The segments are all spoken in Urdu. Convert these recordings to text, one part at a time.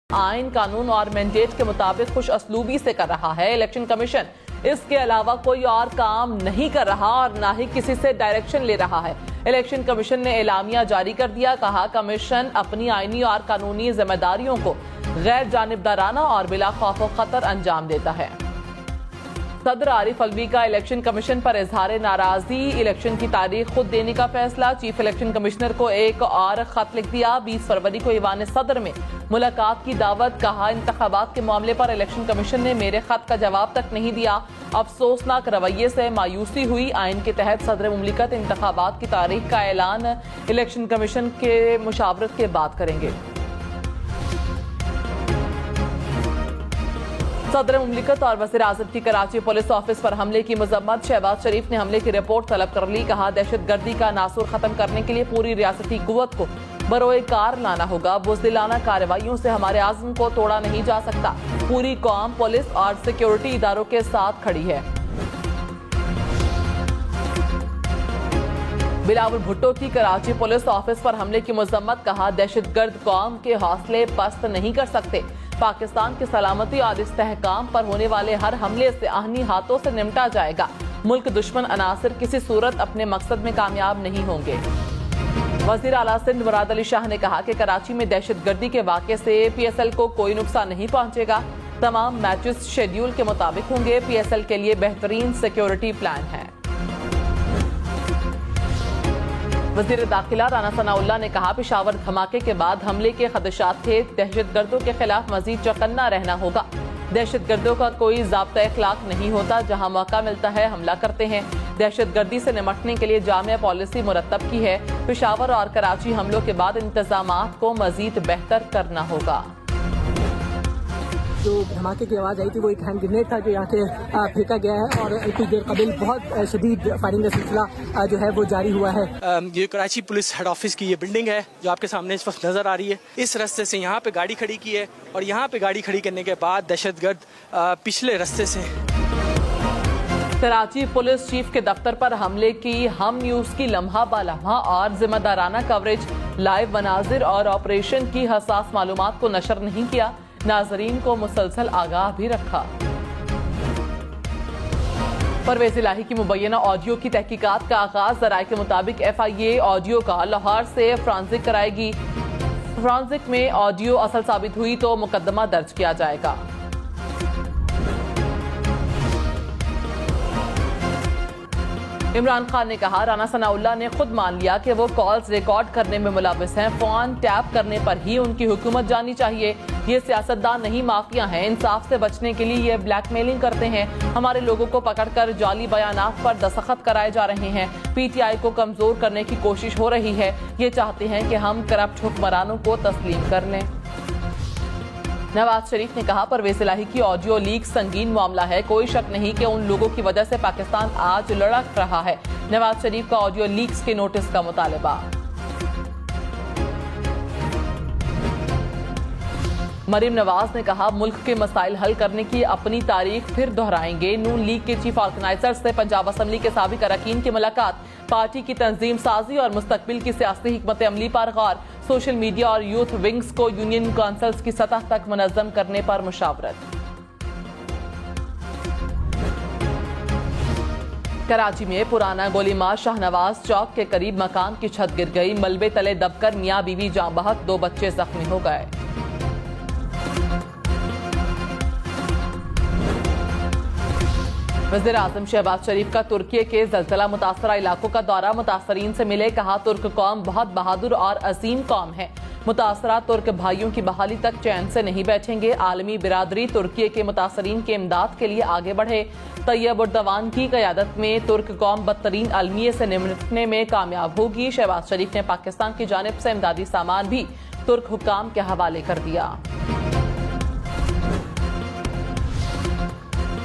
آئین قانون اور مینڈیٹ کے مطابق خوش اسلوبی سے کر رہا ہے۔ الیکشن کمیشن اس کے علاوہ کوئی اور کام نہیں کر رہا اور نہ ہی کسی سے ڈائریکشن لے رہا ہے۔ الیکشن کمیشن نے اعلامیہ جاری کر دیا، کہا کمیشن اپنی آئینی اور قانونی ذمہ داریوں کو غیر جانبدارانہ اور بلا خوف و خطر انجام دیتا ہے۔ صدر عارف الوی کا الیکشن کمیشن پر اظہار ناراضی، الیکشن کی تاریخ خود دینے کا فیصلہ، چیف الیکشن کمشنر کو ایک اور خط لکھ دیا۔ 20 فروری کو ایوان صدر میں ملاقات کی دعوت، کہا انتخابات کے معاملے پر الیکشن کمیشن نے میرے خط کا جواب تک نہیں دیا، افسوسناک رویے سے مایوسی ہوئی۔ آئین کے تحت صدر مملکت انتخابات کی تاریخ کا اعلان الیکشن کمیشن کے مشاورت کے بعد کریں گے۔ صدر مملکت اور وزیر اعظم کی کراچی پولیس آفس پر حملے کی مذمت، شہباز شریف نے حملے کی رپورٹ طلب کر لی، کہا دہشت گردی کا ناسور ختم کرنے کے لیے پوری ریاستی قوت کو بروئے کار لانا ہوگا، بزدلانہ کارروائیوں سے ہمارے عزم کو توڑا نہیں جا سکتا، پوری قوم پولیس اور سیکیورٹی اداروں کے ساتھ کھڑی ہے۔ بلاول بھٹو کی کراچی پولیس آفس پر حملے کی مذمت، کہا دہشت گرد قوم کے حوصلے پست نہیں کر سکتے، پاکستان کی سلامتی اور استحکام پر ہونے والے ہر حملے سے آہنی ہاتھوں سے نمٹا جائے گا، ملک دشمن عناصر کسی صورت اپنے مقصد میں کامیاب نہیں ہوں گے۔ وزیر اعلیٰ سندھ مراد علی شاہ نے کہا کہ کراچی میں دہشت گردی کے واقعے سے پی ایس ایل کو کوئی نقصان نہیں پہنچے گا، تمام میچز شیڈیول کے مطابق ہوں گے، پی ایس ایل کے لیے بہترین سیکیورٹی پلان ہے۔ وزیر داخلہ رانا ثناء اللہ نے کہا پشاور دھماکے کے بعد حملے کے خدشات تھے، دہشت گردوں کے خلاف مزید چوکنا رہنا ہوگا، دہشت گردوں کا کوئی ضابطہ اخلاق نہیں ہوتا، جہاں موقع ملتا ہے حملہ کرتے ہیں، دہشت گردی سے نمٹنے کے لیے جامع پالیسی مرتب کی ہے، پشاور اور کراچی حملوں کے بعد انتظامات کو مزید بہتر کرنا ہوگا۔ جو دھماکے کی آواز آئی تھی وہ ایک ہینڈ گرینیڈ تھا جو یہاں سے پھینکا گیا ہے اور کچھ دیر قبل بہت شدید فائرنگ کا سلسلہ جو ہے وہ جاری ہوا ہے۔ یہ کراچی پولیس ہیڈ آفس کی یہ بلڈنگ ہے جو آپ کے سامنے اس وقت نظر آ رہی ہے، اس راستے سے یہاں پہ گاڑی کھڑی کی ہے اور یہاں پہ گاڑی کھڑی کرنے کے بعد دہشت گرد پچھلے راستے سے کراچی پولیس چیف کے دفتر پر حملے کی ہم نیوز کی لمحہ بالمحہ اور ذمہ دارانہ کوریج، لائیو مناظر اور آپریشن کی حساس معلومات کو نشر نہیں کیا، ناظرین کو مسلسل آگاہ بھی رکھا۔ پرویز الہی کی مبینہ آڈیو کی تحقیقات کا آغاز، ذرائع کے مطابق ایف آئی اے آڈیو کا لاہور سے فرانزک کرائے گی، فرانزک میں آڈیو اصل ثابت ہوئی تو مقدمہ درج کیا جائے گا۔ عمران خان نے کہا رانا ثناء اللہ نے خود مان لیا کہ وہ کالز ریکارڈ کرنے میں ملوث ہیں، فون ٹیپ کرنے پر ہی ان کی حکومت جانی چاہیے، یہ سیاستدان نہیں مافیا ہیں، انصاف سے بچنے کے لیے یہ بلیک میلنگ کرتے ہیں، ہمارے لوگوں کو پکڑ کر جعلی بیانات پر دستخط کرائے جا رہے ہیں، پی ٹی آئی کو کمزور کرنے کی کوشش ہو رہی ہے، یہ چاہتے ہیں کہ ہم کرپٹ حکمرانوں کو تسلیم کر لیں۔ نواز شریف نے کہا پرویز الہی کی آڈیو لیک سنگین معاملہ ہے، کوئی شک نہیں کہ ان لوگوں کی وجہ سے پاکستان آج لڑک رہا ہے، نواز شریف کا آڈیو لیکس کے نوٹس کا مطالبہ۔ مریم نواز نے کہا ملک کے مسائل حل کرنے کی اپنی تاریخ پھر دہرائیں گے، نون لیگ کے چیف آرگنائزر سے پنجاب اسمبلی کے سابق اراکین کی ملاقات، پارٹی کی تنظیم سازی اور مستقبل کی سیاسی حکمت عملی پر غور، سوشل میڈیا اور یوتھ ونگز کو یونین کونسلز کی سطح تک منظم کرنے پر مشاورت۔ کراچی میں پرانا گولی مار شاہنواز چوک کے قریب مکان کی چھت گر گئی، ملبے تلے دب کر میاں بیوی جاں بحق، 2 بچے زخمی ہو گئے۔ وزیر اعظم شہباز شریف کا ترکی کے زلزلہ متاثرہ علاقوں کا دورہ، متاثرین سے ملے، کہا ترک قوم بہت بہادر اور عظیم قوم ہے، متاثرہ ترک بھائیوں کی بحالی تک چین سے نہیں بیٹھیں گے، عالمی برادری ترکی کے متاثرین کی امداد کے لیے آگے بڑھے، طیب اردوان کی قیادت میں ترک قوم بدترین المیے سے نمٹنے میں کامیاب ہوگی، شہباز شریف نے پاکستان کی جانب سے امدادی سامان بھی ترک حکام کے حوالے کر دیا۔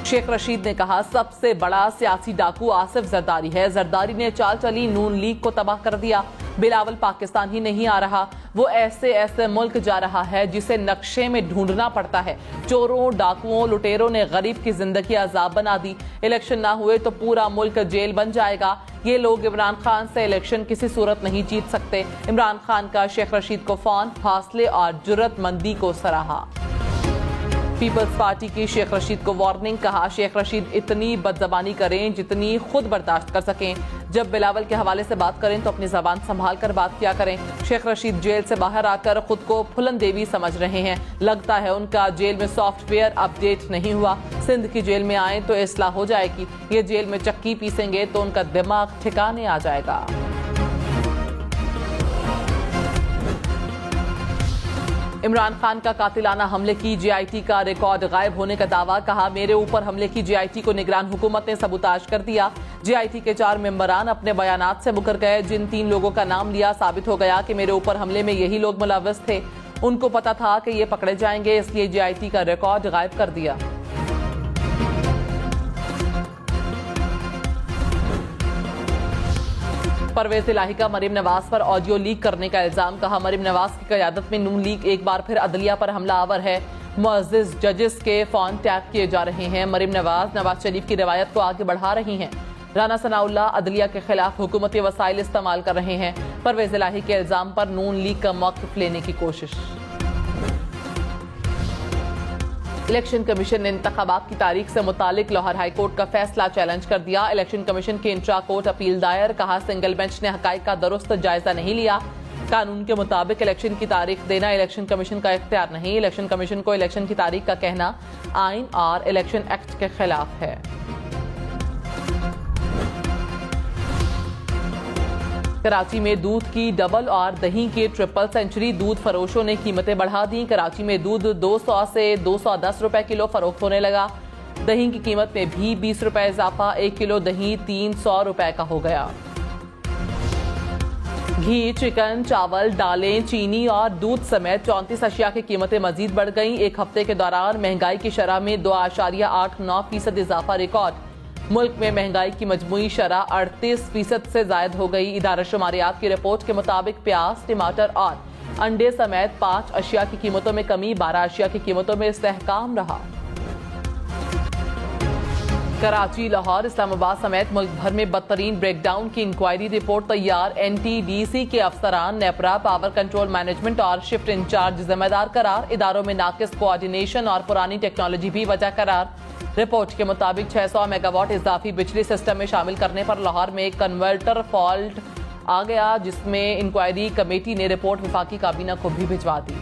شیخ رشید نے کہا سب سے بڑا سیاسی ڈاکو آصف زرداری ہے، زرداری نے چال چلی نون لیگ کو تباہ کر دیا، بلاول پاکستان ہی نہیں آ رہا، وہ ایسے ملک جا رہا ہے جسے نقشے میں ڈھونڈنا پڑتا ہے۔ چوروں، ڈاکوؤں، لٹیروں نے غریب کی زندگی عذاب بنا دی۔ الیکشن نہ ہوئے تو پورا ملک جیل بن جائے گا۔ یہ لوگ عمران خان سے الیکشن کسی صورت نہیں جیت سکتے۔ عمران خان کا شیخ رشید کو فون، حوصلے اور جرأت مندی کو سراہا۔ پیپلز پارٹی کی شیخ رشید کو وارننگ، کہا شیخ رشید اتنی بدزبانی کریں جتنی خود برداشت کر سکیں، جب بلاول کے حوالے سے بات کریں تو اپنی زبان سنبھال کر بات کیا کریں۔ شیخ رشید جیل سے باہر آ کر خود کو پھلن دیوی سمجھ رہے ہیں، لگتا ہے ان کا جیل میں سافٹ ویئر اپ ڈیٹ نہیں ہوا۔ سندھ کی جیل میں آئیں تو اصلاح ہو جائے گی، یہ جیل میں چکی پیسیں گے تو ان کا دماغ ٹھکانے آ جائے گا۔ عمران خان کا قاتلانہ حملے کی جے آئی ٹی کا ریکارڈ غائب ہونے کا دعویٰ، کہا میرے اوپر حملے کی جے آئی ٹی کو نگران حکومت نے سبوتاژ کر دیا۔ جے آئی ٹی کے 4 ممبران اپنے بیانات سے مکر گئے، جن 3 لوگوں کا نام لیا ثابت ہو گیا کہ میرے اوپر حملے میں یہی لوگ ملوث تھے، ان کو پتا تھا کہ یہ پکڑے جائیں گے، اس لیے جے آئی ٹی کا ریکارڈ غائب کر دیا۔ پرویز الہی کا مریم نواز پر آڈیو لیک کرنے کا الزام، کہا مریم نواز کی قیادت میں نون لیگ ایک بار پھر عدلیہ پر حملہ آور ہے، معزز ججز کے فون ٹیپ کیے جا رہے ہیں۔ مریم نواز شریف کی روایت کو آگے بڑھا رہی ہیں۔ رانا ثناء اللہ عدلیہ کے خلاف حکومتی وسائل استعمال کر رہے ہیں۔ پرویز الہی کے الزام پر نون لیگ کا موقف لینے کی کوشش۔ الیکشن کمیشن نے انتخابات کی تاریخ سے متعلق لاہور ہائی کورٹ کا فیصلہ چیلنج کر دیا۔ الیکشن کمیشن کی انٹرا کورٹ اپیل دائر، کہا سنگل بینچ نے حقائق کا درست جائزہ نہیں لیا۔ قانون کے مطابق الیکشن کی تاریخ دینا الیکشن کمیشن کا اختیار نہیں، الیکشن کمیشن کو الیکشن کی تاریخ کا کہنا آئین اور الیکشن ایکٹ کے خلاف ہے۔ کراچی میں دودھ کی ڈبل اور دہی کی ٹرپل سینچری، دودھ فروشوں نے قیمتیں بڑھا دیں۔ کراچی میں دودھ 200 سے 210 روپے کلو فروخت ہونے لگا، دہی کی قیمت میں بھی 20 روپے اضافہ، 1 کلو دہی 300 روپے کا ہو گیا۔ گھی، چکن، چاول، دالیں، چینی اور دودھ سمیت 34 اشیاء کی قیمتیں مزید بڑھ گئیں۔ ایک ہفتے کے دوران مہنگائی کی شرح میں 2.89% اضافہ ریکارڈ۔ ملک میں مہنگائی کی مجموعی شرح 38% سے زائد ہو گئی۔ ادارہ شماریات کی رپورٹ کے مطابق پیاز، ٹماٹر اور انڈے سمیت 5 اشیاء کی قیمتوں میں کمی، 12 اشیاء کی قیمتوں میں استحکام رہا۔ کراچی، لاہور، اسلام آباد سمیت ملک بھر میں بدترین بریک ڈاؤن کی انکوائری رپورٹ تیار۔ این ٹی ڈی سی کے افسران نیپرا، پاور کنٹرول مینجمنٹ اور شفٹ انچارج ذمہ دار قرار، اداروں میں ناقص کوآرڈینیشن اور پرانی ٹیکنالوجی بھی وجہ قرار۔ رپورٹ کے مطابق 600 میگا واٹ اضافی بجلی سسٹم میں شامل کرنے پر لاہور میں ایک کنورٹر فالٹ آ گیا، جس میں انکوائری کمیٹی نے رپورٹ وفاقی کابینہ کو بھی بھجوا دی۔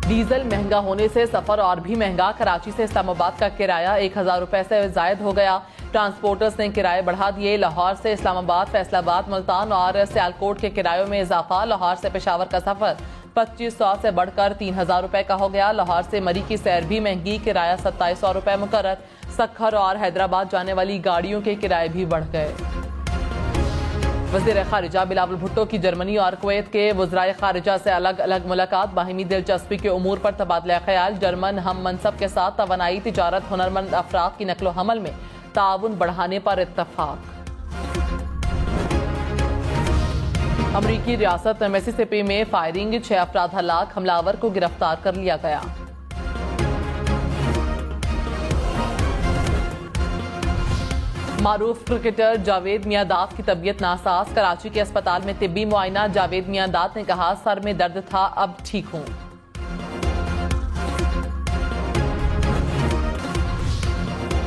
ڈیزل مہنگا ہونے سے سفر اور بھی مہنگا، کراچی سے اسلام آباد کا کرایہ 1000 روپے سے زائد ہو گیا، ٹرانسپورٹرز نے کرائے بڑھا دیے۔ لاہور سے اسلام آباد، فیصل آباد، ملتان اور سیالکوٹ کے کرایوں میں اضافہ، لاہور سے پشاور کا سفر 2500 سے بڑھ کر 3000 روپے کا ہو گیا۔ لاہور سے مری کی سیر بھی مہنگی، کرایہ 2700 روپے مقرر، سکھر اور حیدرآباد جانے والی گاڑیوں کے کرائے بھی بڑھ گئے۔ وزیر خارجہ بلاول بھٹو کی جرمنی اور کویت کے وزرائے خارجہ سے الگ الگ ملاقات، باہمی دلچسپی کے امور پر تبادلہ خیال، جرمن ہم منصب کے ساتھ توانائی، تجارت، ہنرمند افراد کی نقل و حمل میں تعاون بڑھانے پر اتفاق۔ امریکی ریاست میسیسپی میں فائرنگ، 6 افراد ہلاک، حملہ آور کو گرفتار کر لیا گیا۔ معروف کرکٹر جاوید میانداد کی طبیعت ناساز، کراچی کے اسپتال میں طبی معائنہ، جاوید میانداد نے کہا سر میں درد تھا، اب ٹھیک ہوں۔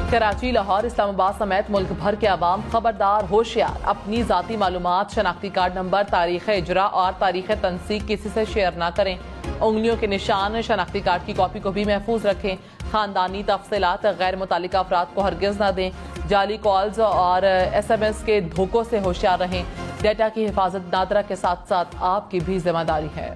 کراچی، لاہور، اسلام آباد سمیت ملک بھر کے عوام خبردار، ہوشیار، اپنی ذاتی معلومات، شناختی کارڈ نمبر، تاریخ اجرا اور تاریخ تنسیق کسی سے شیئر نہ کریں، انگلیوں کے نشان، شناختی کارڈ کی کاپی کو بھی محفوظ رکھیں، خاندانی تفصیلات غیر متعلقہ افراد کو ہرگز نہ دیں، جعلی کالز اور SMS کے دھوکوں سے ہوشیار رہیں، ڈیٹا کی حفاظت نادرہ کے ساتھ ساتھ آپ کی بھی ذمہ داری ہے۔